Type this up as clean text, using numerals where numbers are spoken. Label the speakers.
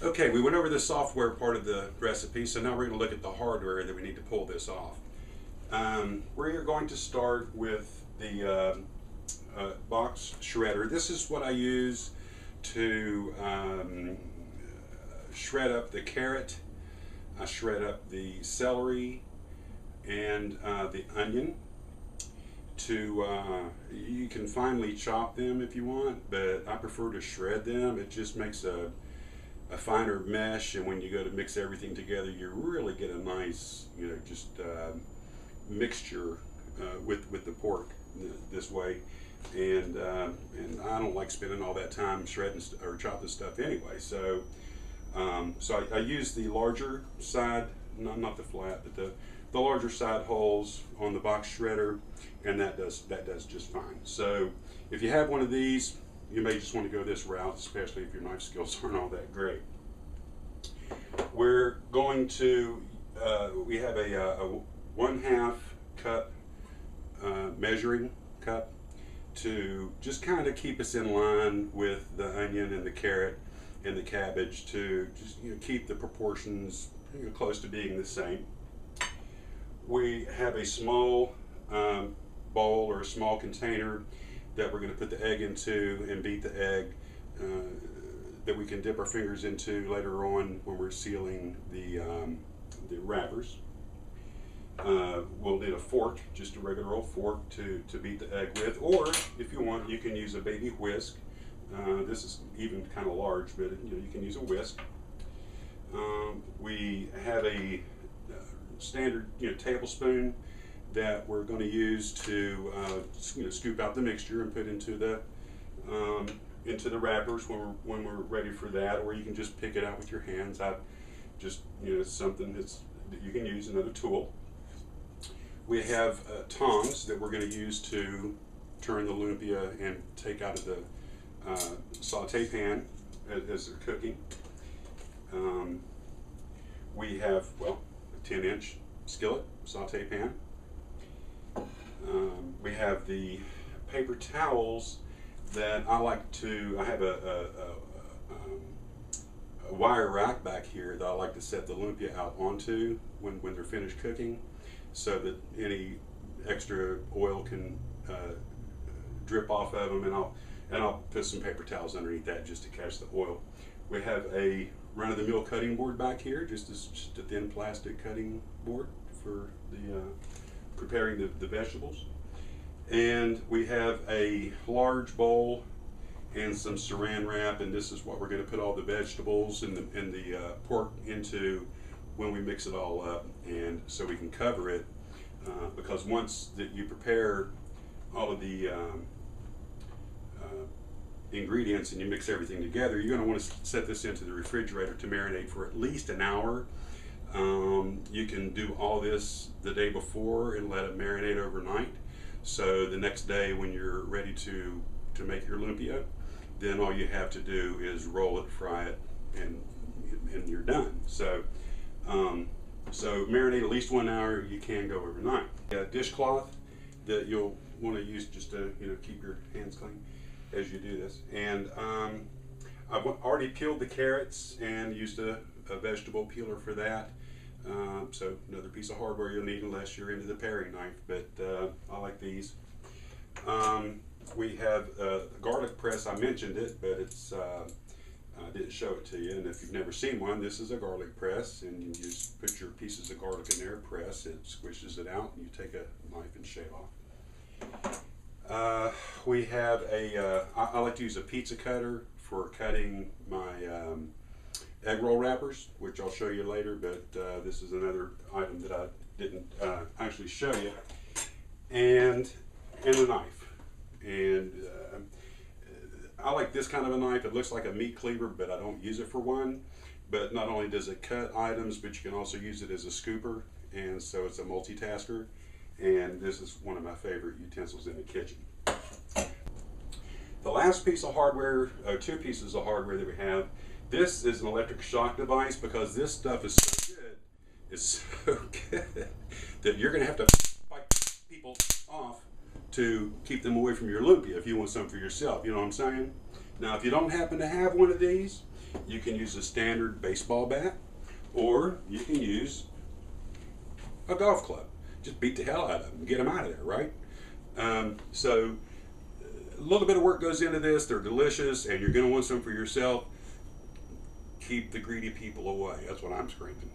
Speaker 1: Okay, we went over the software part of the recipe, so now we're going to look at the hardware that we need to pull this off. We're going to start with the box shredder. This is what I use to shred up the carrot. I shred up the celery and the onion. You can finely chop them if you want, but I prefer to shred them. It just makes a finer mesh, and when you go to mix everything together, you really get a nice, mixture with the pork this way. And I don't like spending all that time shredding or chopping stuff anyway. So I use the larger side, not the flat, but the larger side holes on the box shredder, and that does just fine. So if you have one of these, you may just want to go this route, especially if your knife skills aren't all that great. We're going to, we have a 1/2 cup measuring cup to just kind of keep us in line with the onion and the carrot and the cabbage, to just keep the proportions close to being the same. We have a small bowl or a small container that we're going to put the egg into and beat the egg, that we can dip our fingers into later on when we're sealing the wrappers. We'll need a fork, just a regular old fork to beat the egg with, or if you want, you can use a baby whisk. This is even kind of large, but you can use a whisk. We have a standard tablespoon that we're going to use to scoop out the mixture and put into the wrappers when we're ready for that, or you can just pick it out with your hands. It's something that you can use, another tool. We have tongs that we're going to use to turn the lumpia and take out of the saute pan as they're cooking. We have, a 10-inch skillet, saute pan. We have the paper towels that I have a wire rack back here that I like to set the lumpia out onto when they're finished cooking, so that any extra oil can drip off of them, and I'll put some paper towels underneath that just to catch the oil. We have a run-of-the-mill cutting board back here, just a thin plastic cutting board for the preparing the vegetables. And we have a large bowl and some saran wrap, and this is what we're going to put all the vegetables and the pork into when we mix it all up, and so we can cover it, because once that you prepare all of the ingredients and you mix everything together, you're going to want to set this into the refrigerator to marinate for at least an hour. You can do all this the day before and let it marinate overnight, so the next day when you're ready to make your lumpia, then all you have to do is roll it, fry it, and you're done. So marinate at least 1 hour. You can go overnight. A dishcloth that you'll want to use just to keep your hands clean as you do this. And I've already peeled the carrots and used a vegetable peeler for that. So another piece of hardware you'll need unless you're into the paring knife, but I like these. We have the garlic press. I mentioned it, but it's I didn't show it to you. And if you've never seen one, this is a garlic press, and you just put your pieces of garlic in there, press it, squishes it out, and you take a knife and shave off. We have I like to use a pizza cutter for cutting my egg roll wrappers, which I'll show you later, but this is another item that I didn't actually show you. And a knife. And I like this kind of a knife. It looks like a meat cleaver, but I don't use it for one. But not only does it cut items, but you can also use it as a scooper, and so it's a multitasker. And this is one of my favorite utensils in the kitchen. The last piece of hardware, or two pieces of hardware that we have, this is an electric shock device, because this stuff is so good that you're going to have to fight people off to keep them away from your lumpia if you want some for yourself. You know what I'm saying? Now, if you don't happen to have one of these, You can use a standard baseball bat, or you can use a golf club. Just beat the hell out of them, get them out of there, right? So a little bit of work goes into this. They're delicious, and you're going to want some for yourself. Keep the greedy people away. That's what I'm screaming.